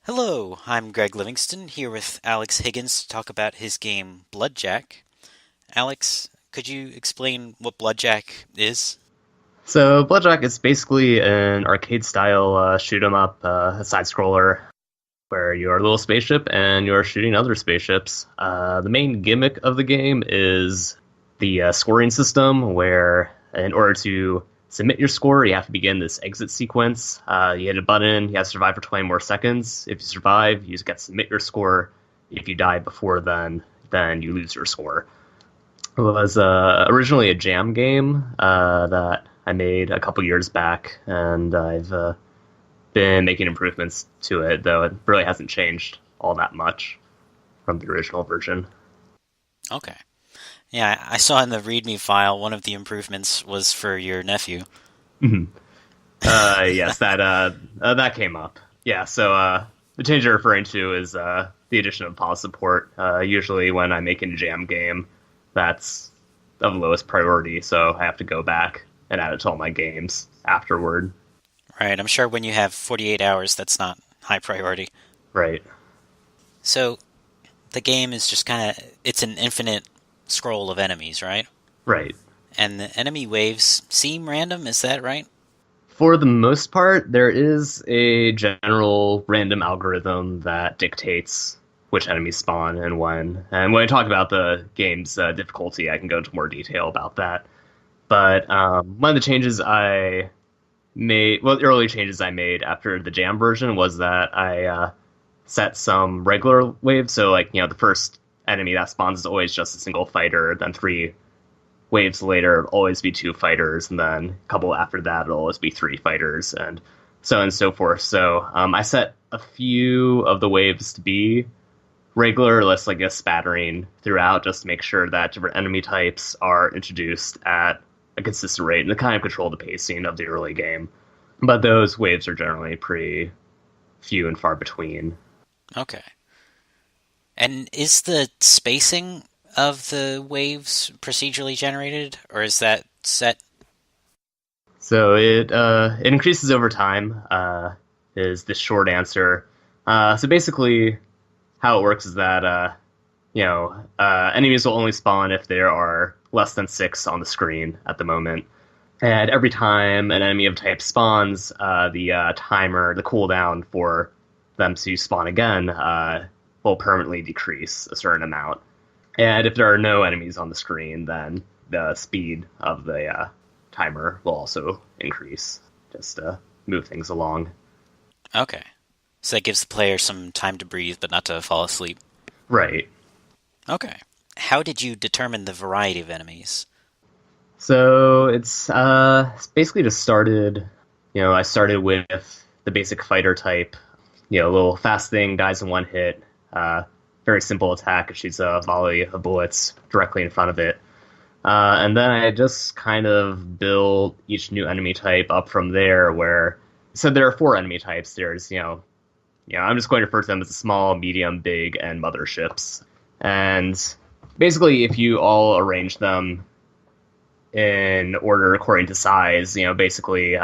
Hello, I'm Greg Livingston here with Alex Higgins to talk about his game Bloodjak. Alex, could you explain what Bloodjak is? So Bloodjak is basically an arcade-style shoot 'em up, side scroller where you're a little spaceship and you're shooting other spaceships. The main gimmick of the game is the scoring system, where in order to submit your score, you have to begin this exit sequence. You hit a button, you have to survive for 20 more seconds. If you survive, you just get to submit your score. If you die before then you lose your score. It was originally a jam game that I made a couple years back, and I've been making improvements to it, though it really hasn't changed all that much from the original version. Okay. Yeah, I saw in the README file one of the improvements was for your nephew. Mhm. Yes, that came up. Yeah, so the change you're referring to is the addition of pause support. Usually, when I'm making a jam game, that's of the lowest priority, so I have to go back and add it to all my games afterward. Right, I'm sure when you have 48 hours, that's not high priority. Right, So, the game is just it's an infinite scroll of enemies, right? right. And the enemy waves seem random, is that right? For the most part, there is a general random algorithm that dictates which enemies spawn and when. And when I talk about the game's difficulty, I can go into more detail about that. But one of the changes I made, well, the early changes I made after the Jam version was that I set some regular waves. So, like, the first enemy that spawns is always just a single fighter, then three waves later, it'll always be two fighters, and then a couple after that, it'll always be three fighters, and so on and so forth. So I set a few of the waves to be regular, less like a spattering throughout, just to make sure that different enemy types are introduced at a consistent rate and to kind of control the pacing of the early game. But those waves are generally pretty few and far between. Okay. And is the spacing of the waves procedurally generated, or is that set? So it increases over time. Is the short answer. So basically, how it works is that enemies will only spawn if there are less than six on the screen at the moment. And every time an enemy of type spawns, the timer, the cooldown for them to spawn again, will permanently decrease a certain amount. And if there are no enemies on the screen, then the speed of the timer will also increase, just to move things along. Okay. So that gives the player some time to breathe, but not to fall asleep. Right. Okay. How did you determine the variety of enemies? So it's basically just started. I started with the basic fighter type. A little fast thing, dies in one hit. Very simple attack. It shoots a volley of bullets directly in front of it. And then I just kind of built each new enemy type up from there. Where so there are four enemy types. There's I'm just going to refer to them as small, medium, big, and motherships. And basically, if you all arrange them in order according to size. Basically,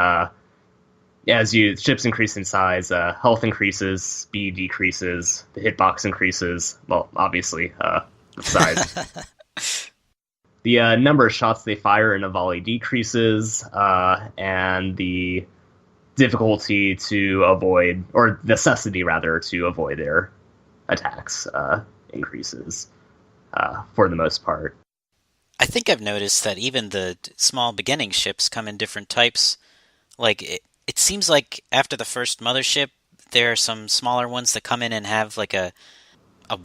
as you ships increase in size, health increases, speed decreases, the hitbox increases. Well, obviously, with size. The number of shots they fire in a volley decreases, and the difficulty to avoid, or necessity rather, to avoid their attacks increases for the most part. I think I've noticed that even the small beginning ships come in different types. It seems like after the first mothership, there are some smaller ones that come in and have like a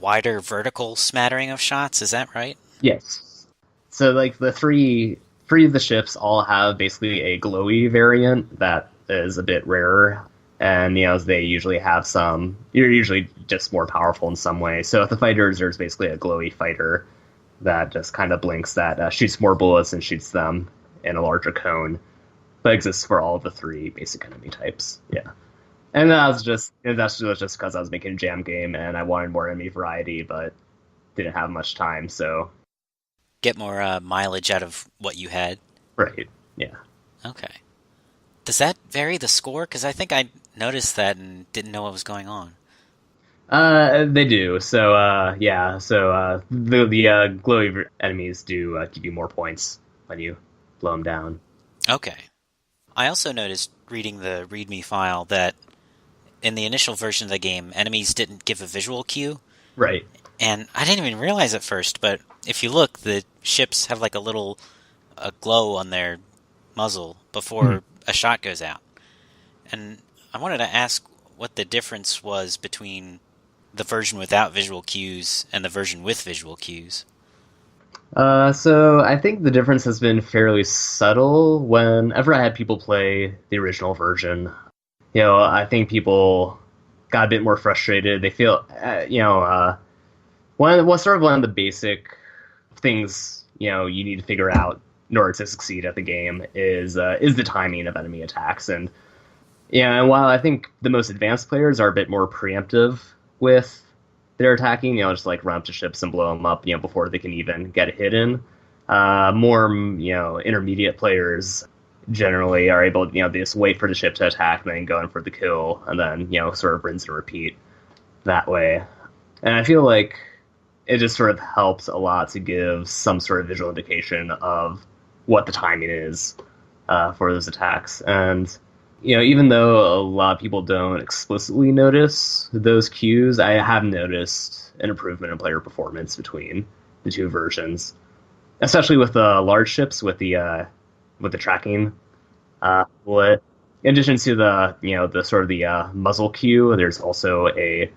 wider vertical smattering of shots. Is that right? Yes. So like the three of the ships all have basically a glowy variant that is a bit rarer. And they usually have some. You're usually just more powerful in some way. So if the fighters, there's basically a glowy fighter that just kind of blinks, that shoots more bullets and shoots them in a larger cone. That exists for all of the three basic enemy types. Yeah, and that's just because I was making a jam game and I wanted more enemy variety, but didn't have much time. So Get more mileage out of what you had. right, yeah. Okay. Does that vary the score? Because I think I noticed that and didn't know what was going on. They do. So, yeah. So, the glowy enemies do give you more points when you blow them down. Okay. I also noticed reading the README file that in the initial version of the game, enemies didn't give a visual cue, Right. and I didn't even realize at first, but if you look, the ships have like a little glow on their muzzle Mhm. before a shot goes out. And I wanted to ask what the difference was between the version without visual cues and the version with visual cues. So I think the difference has been fairly subtle whenever I had people play the original version. I think people got a bit more frustrated. They feel, one of the basic things you need to figure out in order to succeed at the game is the timing of enemy attacks. And yeah, and while I think the most advanced players are a bit more preemptive with their attacking, just like run up to ships and blow them up, before they can even get a hit in. More, intermediate players generally are able, they just wait for the ship to attack and then go in for the kill, and then, sort of rinse and repeat that way. And I feel like it just sort of helps a lot to give some sort of visual indication of what the timing is for those attacks. And even though a lot of people don't explicitly notice those cues, I have noticed an improvement in player performance between the two versions, especially with the large ships with the tracking. What In addition to the the sort of the muzzle cue, there's also a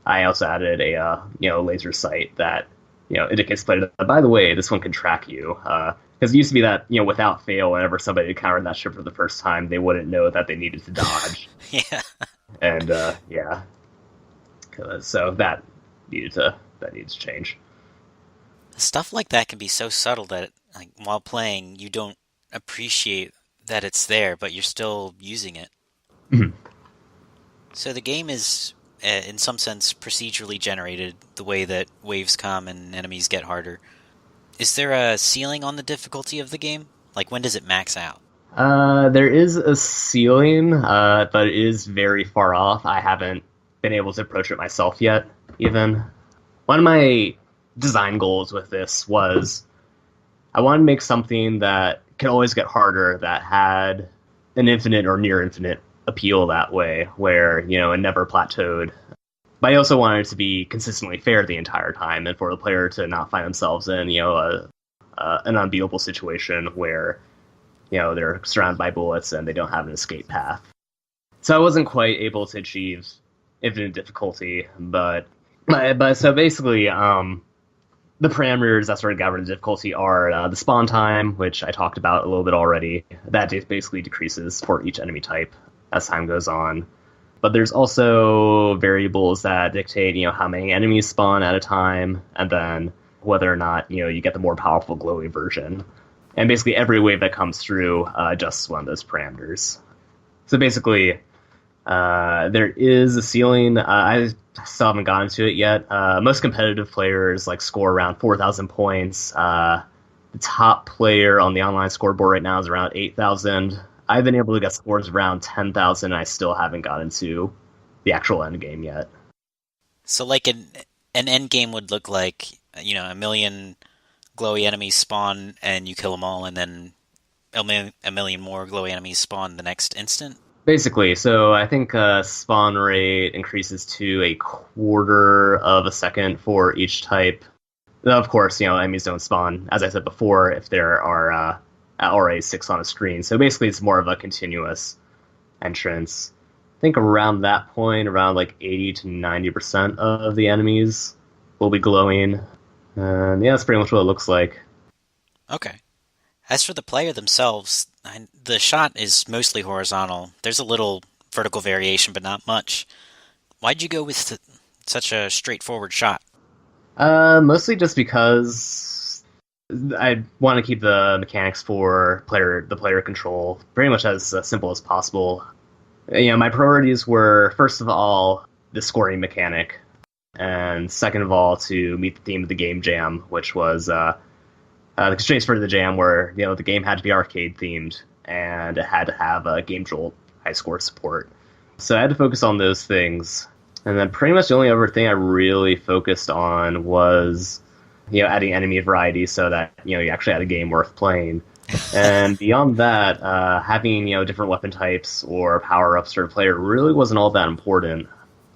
I also added a laser sight that indicates to player that, by the way, this one can track you. Because it used to be that without fail, whenever somebody encountered that ship for the first time, they wouldn't know that they needed to dodge, Yeah. and yeah, so that needed to change. Stuff like that can be so subtle that, like, while playing, you don't appreciate that it's there, but you're still using it. So the game is, in some sense, procedurally generated the way that waves come and enemies get harder. Is there a ceiling on the difficulty of the game? Like, when does it max out? There is a ceiling, but it is very far off. I haven't been able to approach it myself yet, even. One of my design goals with this was I wanted to make something that could always get harder, that had an infinite or near infinite appeal that way, where, it never plateaued. But I also wanted it to be consistently fair the entire time, and for the player to not find themselves in, an unbeatable situation where they're surrounded by bullets and they don't have an escape path. So I wasn't quite able to achieve infinite difficulty, but so basically, the parameters that sort of govern the difficulty are the spawn time, which I talked about a little bit already. That basically decreases for each enemy type as time goes on. But there's also variables that dictate, how many enemies spawn at a time, and then whether or not you get the more powerful glowy version. And basically every wave that comes through adjusts one of those parameters. So basically, there is a ceiling. I still haven't gotten to it yet. Most competitive players score around 4,000 points. The top player on the online scoreboard right now is around 8,000. I've been able to get scores around 10,000. And I still haven't gotten to the actual end game yet. So, like, an end game would look like, a million glowy enemies spawn and you kill them all, and then a million more glowy enemies spawn the next instant. Basically, so I think spawn rate increases to a quarter of a second for each type. Of course, enemies don't spawn, as I said before, if there are already six on a screen. So basically, it's more of a continuous entrance. I think around that point, around 80 to 90% of the enemies will be glowing. And yeah, that's pretty much what it looks like. Okay. As for the player themselves, the shot is mostly horizontal. There's a little vertical variation, but not much. Why'd you go with such a straightforward shot? Mostly just because I want to keep the mechanics for the player control pretty much as simple as possible. My priorities were first of all the scoring mechanic, and second of all to meet the theme of the game jam, which was the constraints for the jam were the game had to be arcade themed and it had to have a game jolt high score support. So I had to focus on those things. And then pretty much the only other thing I really focused on was, adding enemy variety so that, you actually had a game worth playing. And beyond that, having, different weapon types or power-ups for a player really wasn't all that important.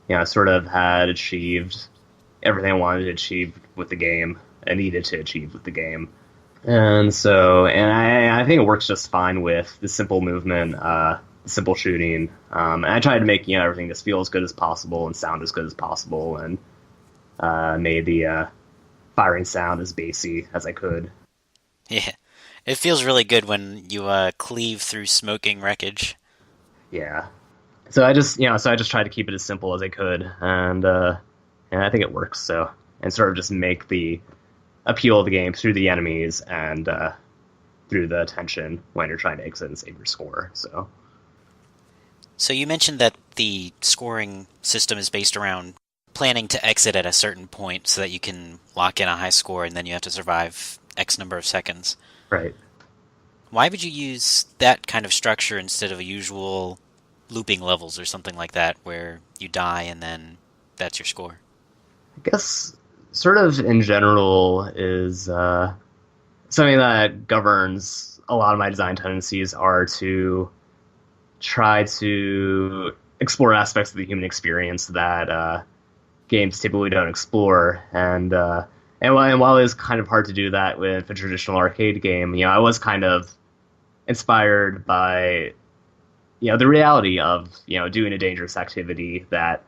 I sort of had achieved everything I wanted to achieve with the game and needed to achieve with the game. And I think it works just fine with the simple movement, simple shooting. And I tried to make everything just feel as good as possible and sound as good as possible, and made the firing sound as bassy as I could. Yeah, it feels really good when you cleave through smoking wreckage. Yeah. So I just tried to keep it as simple as I could, and I think it works. So, and sort of just make the appeal of the game through the enemies and through the tension when you're trying to exit and save your score. So So you mentioned that the scoring system is based around planning to exit at a certain point so that you can lock in a high score and then you have to survive X number of seconds. right. Why would you use that kind of structure instead of a usual looping levels or something like that where you die and then that's your score? I guess sort of in general is something that governs a lot of my design tendencies are to try to explore aspects of the human experience that games typically don't explore. And while it's kind of hard to do that with a traditional arcade game, I was kind of inspired by the reality of doing a dangerous activity that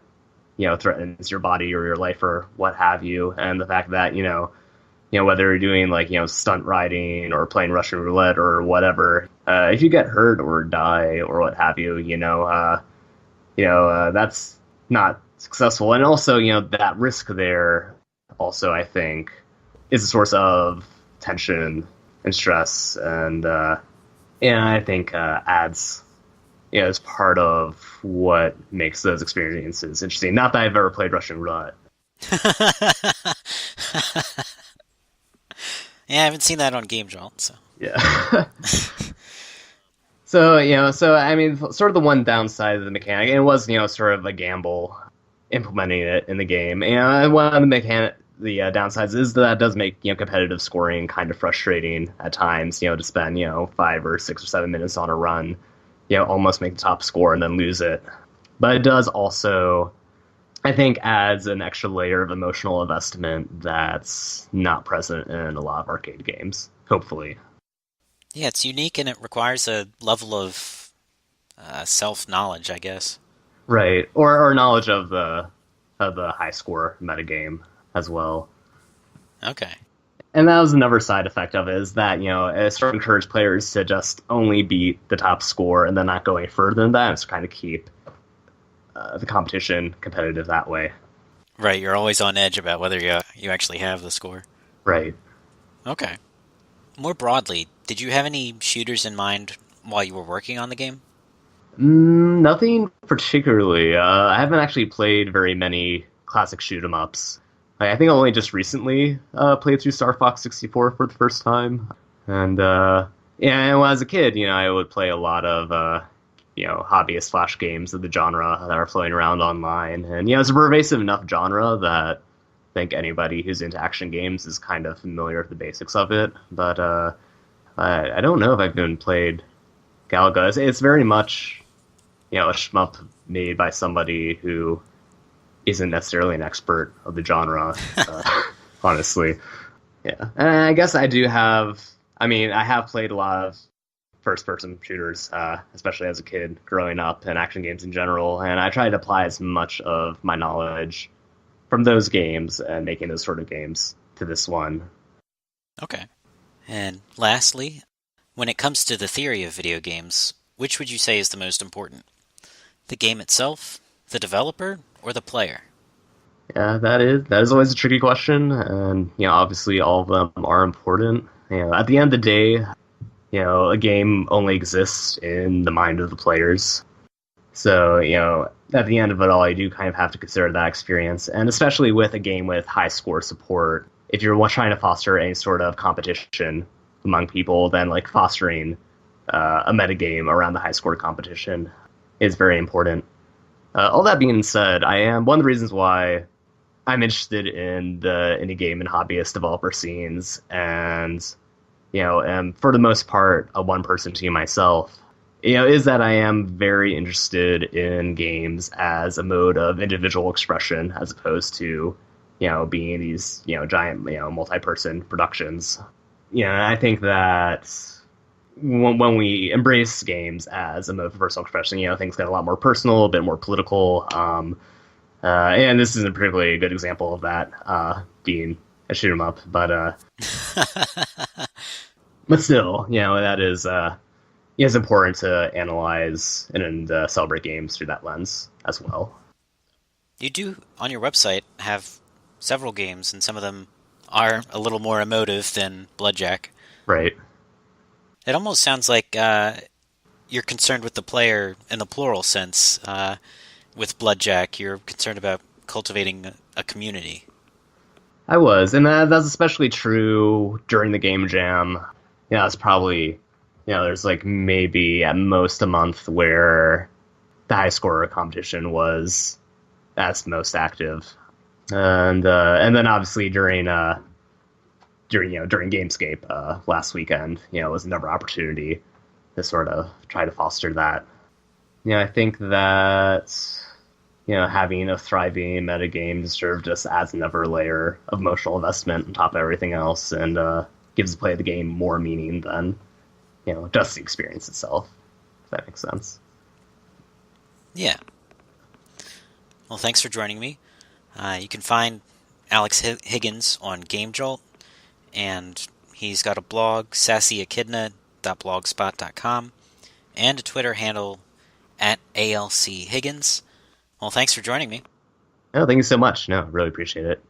threatens your body or your life or what have you, and the fact that whether you're doing like stunt riding or playing Russian roulette or whatever, if you get hurt or die or what have you, that's not successful. And also, that risk there also, I think, is a source of tension and stress, and I think adds, is part of what makes those experiences interesting. Not that I've ever played Russian roulette. Yeah, I haven't seen that on Game Jolt, so. Yeah. So I mean, sort of the one downside of the mechanic, and it was sort of a gamble implementing it in the game. And one of the downsides is that it does make competitive scoring kind of frustrating at times. To spend 5 or 6 or 7 minutes on a run, almost make the top score and then lose it. But it does also, I think, adds an extra layer of emotional investment that's not present in a lot of arcade games. Hopefully. Yeah, it's unique and it requires a level of self-knowledge, I guess. Right, or knowledge of the high score metagame as well. Okay. And that was another side effect of it, is that it sort of encouraged players to just only beat the top score and then not go any further than that, and to kind of keep the competition competitive that way. Right, you're always on edge about whether you actually have the score. Right. Okay. More broadly, did you have any shooters in mind while you were working on the game? Nothing particularly. I haven't actually played very many classic shoot 'em ups. I think I only just recently played through Star Fox 64 for the first time. And when I was a kid, I would play a lot of hobbyist flash games of the genre that are floating around online. And it's a pervasive enough genre that I think anybody who's into action games is kind of familiar with the basics of it. But I don't know if I've even played Galaga. It's very much a shmup made by somebody who isn't necessarily an expert of the genre, honestly. Yeah, and I guess I do have. I mean, I have played a lot of first-person shooters, especially as a kid growing up, and action games in general. And I try to apply as much of my knowledge from those games and making those sort of games to this one. Okay. And lastly, when it comes to the theory of video games, which would you say is the most important? The game itself, the developer, or the player? Yeah, that is always a tricky question, and obviously all of them are important. At the end of the day, a game only exists in the mind of the players. So, at the end of it all, you do kind of have to consider that experience, and especially with a game with high score support, if you're trying to foster any sort of competition among people, then like fostering a metagame around the high score competition is very important. All that being said, I am one of the reasons why I'm interested in the indie game and hobbyist developer scenes, and am for the most part a one person team myself. Is that I am very interested in games as a mode of individual expression as opposed to, being these, giant, multi person productions. I think that when we embrace games as a mode of personal expression, things get a lot more personal, a bit more political. And this isn't particularly a good example of that, being a shoot 'em up, but still, that is important to analyze and celebrate games through that lens as well. You do, on your website, have several games, and some of them are a little more emotive than Bloodjak. Right. It almost sounds like you're concerned with the player in the plural sense. With Bloodjak, you're concerned about cultivating a community. I was, and that's especially true during the game jam. It's probably, there's like maybe at most a month where the high scorer competition was at most active, and then obviously during Gamescape last weekend, was another opportunity to sort of try to foster that. I think that having a thriving metagame sort of just adds another layer of emotional investment on top of everything else, and gives the play of the game more meaning than just the experience itself. If that makes sense. Yeah. Well, thanks for joining me. You can find Alex Higgins on GameJolt, and he's got a blog, sassyechidna.blogspot.com, and a Twitter handle at ALC Higgins. Well, thanks for joining me. No, thank you so much. No, really appreciate it.